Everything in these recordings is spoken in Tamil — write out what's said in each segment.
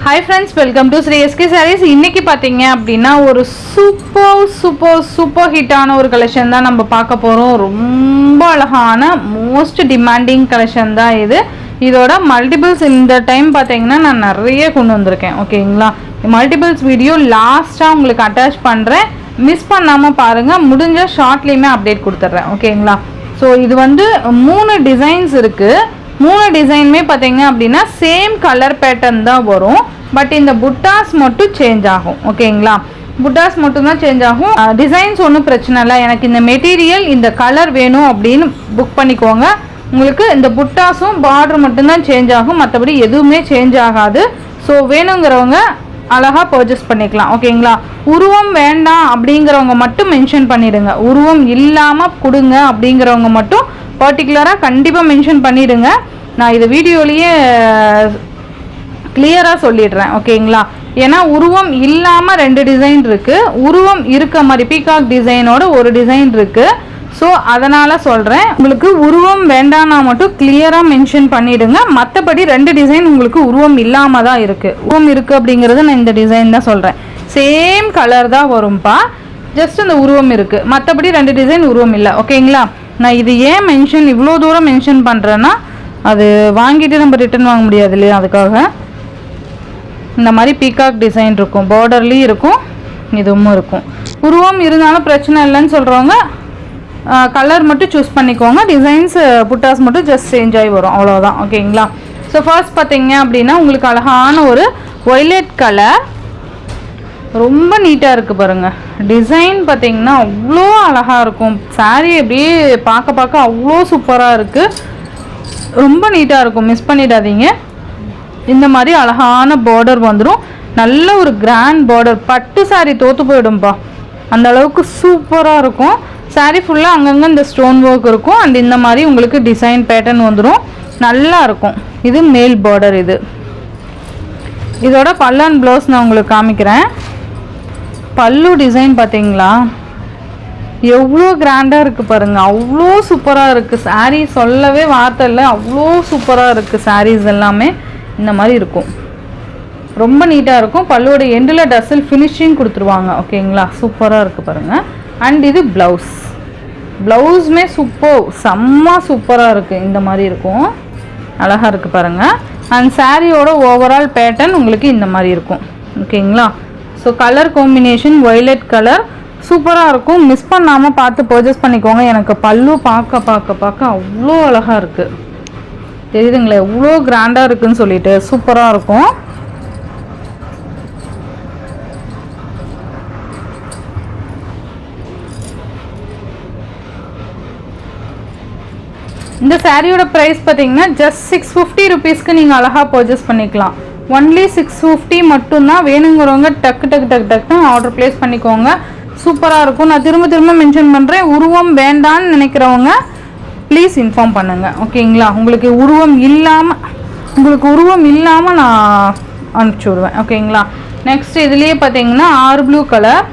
Hi friends, welcome to Sri SK Sarees. இன்னைக்கு பாத்தீங்க அப்படினா ஒரு சூப்பர் ஹிட்டான ஒரு கலெக்ஷன் தான் நம்ம பார்க்க போறோம். ரொம்ப அழகான மோஸ்ட் டிமாண்டிங் கலெக்ஷன் தான் இது. இதோட மல்டிபிள்ஸ் இந்த டைம் பாத்தீங்கன்னா நான் நிறைய கொண்டு வந்திருக்கேன். ஓகேங்களா? மல்டிபிள்ஸ் வீடியோ லாஸ்டா உங்களுக்கு அட்டாச் பண்றேன். மிஸ் பண்ணாம பாருங்க. முடிஞ்ச ஷார்ட்லயுமே அப்டேட் கொடுத்துறேன். ஓகேங்களா? ஸோ இது வந்து 3 டிசைன்ஸ் இருக்கு. 3 டிசைனுமே பார்த்தீங்க அப்படின்னா சேம் கலர் பேட்டர்ன் தான் வரும். பட் இந்த புட்டாஸ் மட்டும் சேஞ்ச் ஆகும். ஓகேங்களா? புட்டாஸ் மட்டும் தான் சேஞ்ச் ஆகும். டிசைன்ஸ் ஒன்றும் பிரச்சனை இல்லை. எனக்கு இந்த மெட்டீரியல் இந்த கலர் வேணும் அப்படின்னு புக் பண்ணிக்கோங்க. உங்களுக்கு இந்த புட்டாஸும் பார்டர் மட்டும்தான் சேஞ்ச் ஆகும். மற்றபடி எதுவுமே சேஞ்ச் ஆகாது. ஸோ வேணுங்கிறவங்க அழகாக பர்ச்சேஸ் பண்ணிக்கலாம். ஓகேங்களா? உருவம் வேண்டாம் அப்படிங்கிறவங்க மட்டும் மென்ஷன் பண்ணிடுங்க. உருவம் இல்லாமல் கொடுங்க அப்படிங்கிறவங்க மட்டும் பர்டிகுலராக கண்டிப்பாக மென்ஷன் பண்ணிடுங்க. நான் இது வீடியோலேயே கிளியராக சொல்லிடுறேன். ஓகேங்களா? ஏன்னா உருவம் இல்லாமல் 2 டிசைன் இருக்குது. உருவம் இருக்க மாதிரி பீகாக் டிசைனோட ஒரு டிசைன் இருக்குது. ஸோ அதனால் சொல்கிறேன், உங்களுக்கு உருவம் வேண்டாம்னா மட்டும் கிளியராக மென்ஷன் பண்ணிவிடுங்க. மற்றபடி 2 டிசைன் உங்களுக்கு உருவம் இல்லாமல் தான் இருக்குது. உருவம் இருக்குது அப்படிங்கிறது நான் இந்த டிசைன் தான் சொல்கிறேன். சேம் கலர் தான் வரும்பா, ஜஸ்ட் அந்த உருவம் இருக்குது. மற்றபடி 2 டிசைன் உருவம் இல்லை. ஓகேங்களா? நான் இது ஏன் மென்ஷன் இவ்வளோ தூரம் மென்ஷன் பண்ணுறேன்னா, அது வாங்கிட்டு நம்ம ரிட்டர்ன் வாங்க முடியாது இல்லையா? அதுக்காக இந்த மாதிரி பீகாக் டிசைன் இருக்கும், பார்டர்லேயும் இருக்கும், இதுவும் இருக்கும். உருவம் இருந்தாலும் பிரச்சனை இல்லைன்னு சொல்கிறவங்க கலர் மட்டும் சூஸ் பண்ணிக்கோங்க. டிசைன்ஸ் புட்டாஸ் மட்டும் ஜஸ்ட் சேஞ்ச் ஆகி வரும், அவ்வளோதான். ஓகேங்களா? ஸோ ஃபர்ஸ்ட் பார்த்தீங்க அப்படின்னா உங்களுக்கு அழகான ஒரு ஒய்லெட் கலர், ரொம்ப நீட்டாக இருக்குது பாருங்கள். டிசைன் பார்த்தீங்கன்னா அவ்வளோ அழகாக இருக்கும். சாரீ அப்படியே பார்க்க அவ்வளோ சூப்பராக இருக்குது. ரொம்ப நீட்டாக இருக்கும், மிஸ் பண்ணிடாதீங்க. இந்த மாதிரி அழகான பார்டர் வந்துடும். நல்ல ஒரு கிராண்ட் பார்டர். பட்டு சாரீ தோற்று போயிடும்பா, அந்த அளவுக்கு சூப்பராக இருக்கும். சாரீ ஃபுல்லாக அங்கங்கே இந்த ஸ்டோன் ஒர்க் இருக்கும். அண்ட் இந்த மாதிரி உங்களுக்கு டிசைன் பேட்டர்ன் வந்துடும், நல்லா இருக்கும். இது மேல் பார்டர். இதோட பல்லு அண்ட் ப்ளவுஸ் நான் உங்களுக்கு காமிக்கிறேன். பல்லு டிசைன் பார்த்தீங்களா எவ்வளோ கிராண்டாக இருக்குது பாருங்கள், அவ்வளோ சூப்பராக இருக்குது. சாரீ சொல்லவே வார்த்தை இல்லை, அவ்வளோ சூப்பராக இருக்குது. சாரீஸ் எல்லாமே இந்த மாதிரி இருக்கும், ரொம்ப நீட்டாக இருக்கும். பல்லுவோட எண்டில் டசல் ஃபினிஷிங் கொடுத்துருவாங்க. ஓகேங்களா? சூப்பராக இருக்குது பாருங்கள். அண்ட் இது ப்ளவுஸுமே செம்ம சூப்பராக இருக்குது. இந்த மாதிரி இருக்கும், அழகாக இருக்குது பாருங்கள். அண்ட் சாரியோட ஓவரால் பேட்டர்ன் உங்களுக்கு இந்த மாதிரி இருக்கும். ஓகேங்களா? So colour combination violet colour சூப்பராக இருக்கும். மிஸ் பண்ணாமல் பார்த்து பர்ச்சேஸ் பண்ணிக்கோங்க. எனக்கு பல்லு பார்க்க அவ்வளோ அழகாக இருக்குது. தெரியுதுங்களா எவ்வளோ கிராண்டாக இருக்குதுன்னு சொல்லிட்டு? சூப்பராக இருக்கும். இந்த சாரியோட ப்ரைஸ் பார்த்தீங்கன்னா ஜஸ்ட் 650 ருபீஸ்க்கு நீங்கள் அழகாக பர்ச்சேஸ் பண்ணிக்கலாம். ஒன்லி 650 மட்டும்தான். வேணுங்கிறவங்க டக்குன்னு ஆர்டர் ப்ளேஸ் பண்ணிக்கோங்க. சூப்பராக இருக்கும். நான் திரும்ப மென்ஷன் பண்ணுறேன், உருவம் வேண்டான்னு நினைக்கிறவங்க ப்ளீஸ் இன்ஃபார்ம் பண்ணுங்கள். ஓகேங்களா? உங்களுக்கு உருவம் இல்லாமல் நான் அனுப்பிச்சி விடுவேன். ஓகேங்களா? நெக்ஸ்ட் இதுலேயே பார்த்தீங்கன்னா ப்ளூ கலர்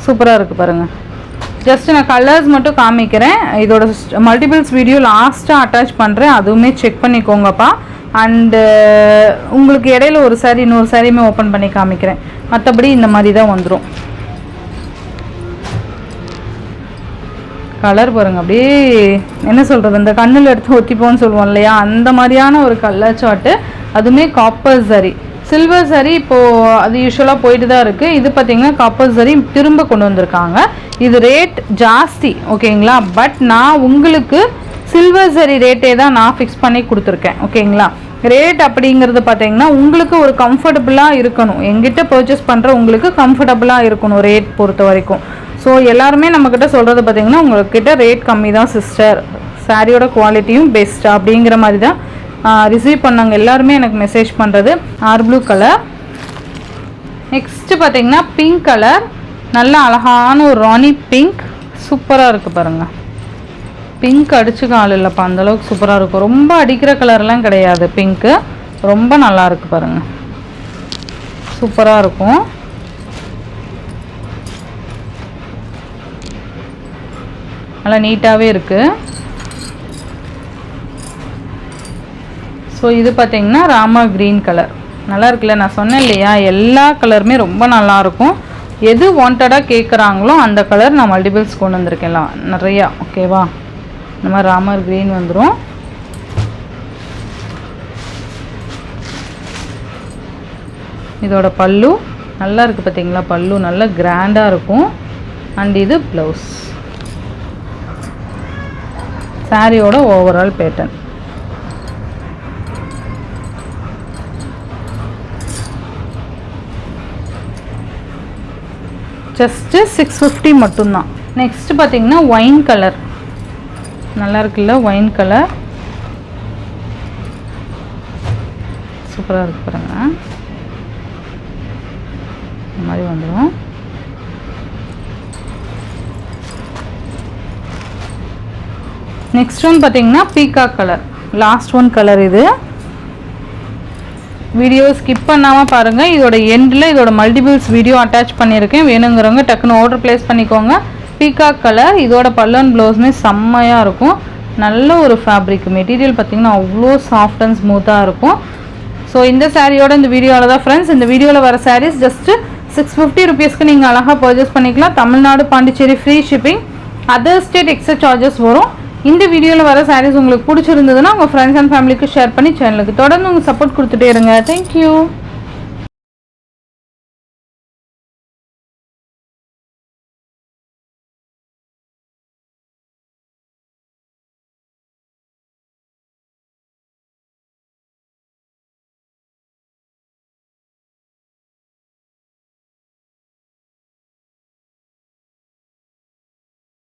சூப்பராக இருக்குது பாருங்கள். ஜஸ்ட் நான் கலர்ஸ் மட்டும் காமிக்கிறேன். இதோட மல்டிபிள்ஸ் வீடியோ லாஸ்ட்டாக அட்டாச் பண்ணுறேன், அதுவுமே செக் பண்ணிக்கோங்கப்பா. அண்டு உங்களுக்கு இடையில ஒரு சாரி இன்னொரு சாரியுமே ஓப்பன் பண்ணி காமிக்கிறேன். மற்றபடி இந்த மாதிரி தான் வந்துடும். கலர் பாருங்கள், அப்படியே என்ன சொல்கிறது, இந்த கண்ணில் எடுத்து ஒத்திப்போன்னு சொல்லுவோம் இல்லையா, அந்த மாதிரியான ஒரு கலர் சார்ட்டு. அதுவுமே காப்பர் சரி. சில்வர் சரி இப்போது அது யூஸ்வலாக போயிட்டு தான் இருக்குது. இது பார்த்திங்கன்னா காப்பர் சரி திரும்ப கொண்டு வந்திருக்காங்க. இது ரேட் ஜாஸ்தி. ஓகேங்களா? பட் நான் உங்களுக்கு சில்வர் சரி ரேட்டே தான் நான் ஃபிக்ஸ் பண்ணி கொடுத்துருக்கேன். ஓகேங்களா? ரேட் அப்படிங்கிறது பார்த்தீங்கன்னா உங்களுக்கு ஒரு கம்ஃபர்டபுளாக இருக்கணும். எங்கிட்ட பர்ச்சேஸ் பண்ணுற உங்களுக்கு கம்ஃபர்டபுளாக இருக்கணும் ரேட் பொறுத்த வரைக்கும். ஸோ எல்லாருமே நம்மக்கிட்ட சொல்கிறது பார்த்திங்கன்னா உங்கள்கிட்ட ரேட் கம்மி தான் சிஸ்டர், சாரியோட குவாலிட்டியும் பெஸ்ட் அப்படிங்கிற மாதிரி தான் ரிசீவ் பண்ணாங்க எல்லாருமே எனக்கு மெசேஜ் பண்ணுறது. Blue colour. நெக்ஸ்ட்டு பார்த்திங்கன்னா பிங்க் கலர், நல்ல அழகான ஒரு ராணி பிங்க், சூப்பராக இருக்குது பாருங்கள். பிங்க் அடிச்சுக்க ஆள் இல்லைப்பா, அந்தளவுக்கு சூப்பராக இருக்கும். ரொம்ப அடிக்கிற கலர்லாம் கிடையாது. பிங்க்கு ரொம்ப நல்லா இருக்குது பாருங்கள், சூப்பராக இருக்கும். நல்லா நீட்டாகவே இருக்குது. ஸோ இது பார்த்தீங்கன்னா ராமா க்ரீன் கலர் நல்லா இருக்குல்ல. நான் சொன்னேன் இல்லையா, எல்லா கலருமே ரொம்ப நல்லாயிருக்கும். எது வாண்டடாக கேட்குறாங்களோ அந்த கலர் நான் மல்டிபிள்ஸ் கொண்டு வந்திருக்கலாம் நிறையா. ஓகேவா, இந்த மாதிரி ராமர் க்ரீன் வந்துடும். இதோட பல்லு நல்லா இருக்குது பார்த்தீங்களா, பல்லு நல்லா கிராண்டாக இருக்கும். அண்ட் இது ப்ளவுஸ், சாரியோட ஓவரால் பேட்டர்ன். ஜஸ்ட்டு 650 மட்டும்தான். நெக்ஸ்ட் பார்த்தீங்கன்னா ஒயின் கலர் நல்லா இருக்குல்ல, ஒயின் கலர் சூப்பராக இருக்கு பாருங்க. இந்த மாதிரி வந்துடும். நெக்ஸ்ட் ஒன் பார்த்தீங்கன்னா peacock colour, last one colour. இது வீடியோ ஸ்கிப் பண்ணாமல் பாருங்கள். இதோட எண்டில் இதோட மல்டிபிள்ஸ் வீடியோ அட்டாச் பண்ணியிருக்கேன். வேணுங்கிறவங்க டக்குன்னு ஆர்டர் ப்ளேஸ் பண்ணிக்கோங்க. பீகாக் கலர், இதோட பல்லன் ப்ளவுஸுமே செம்மையாக இருக்கும். நல்ல ஒரு ஃபேப்ரிக் மெட்டீரியல் பார்த்திங்கன்னா அவ்வளோ சாஃப்ட் அண்ட் ஸ்மூத்தாக இருக்கும். ஸோ இந்த சாரியோட இந்த வீடியோவில் தான் ஃப்ரெண்ட்ஸ், இந்த வீடியோவில் வர சாரீஸ் ஜஸ்ட்டு 650 ருபீஸ்க்கு நீங்கள் அழகாக பர்ச்சேஸ் பண்ணிக்கலாம். Tamil Nadu, Pondicherry free shipping. Other state extra charges வரும். இந்த வீடியோவில் வர சாரீஸ் உங்களுக்கு பிடிச்சிருந்ததுன்னா உங்கள் ஃப்ரெண்ட்ஸ் அண்ட் ஃபேமிலிக்கு ஷேர் பண்ணி சேனலுக்கு தொடர்ந்து உங்கள் சப்போர்ட் கொடுத்துட்டே இருங்க. தேங்க்யூ.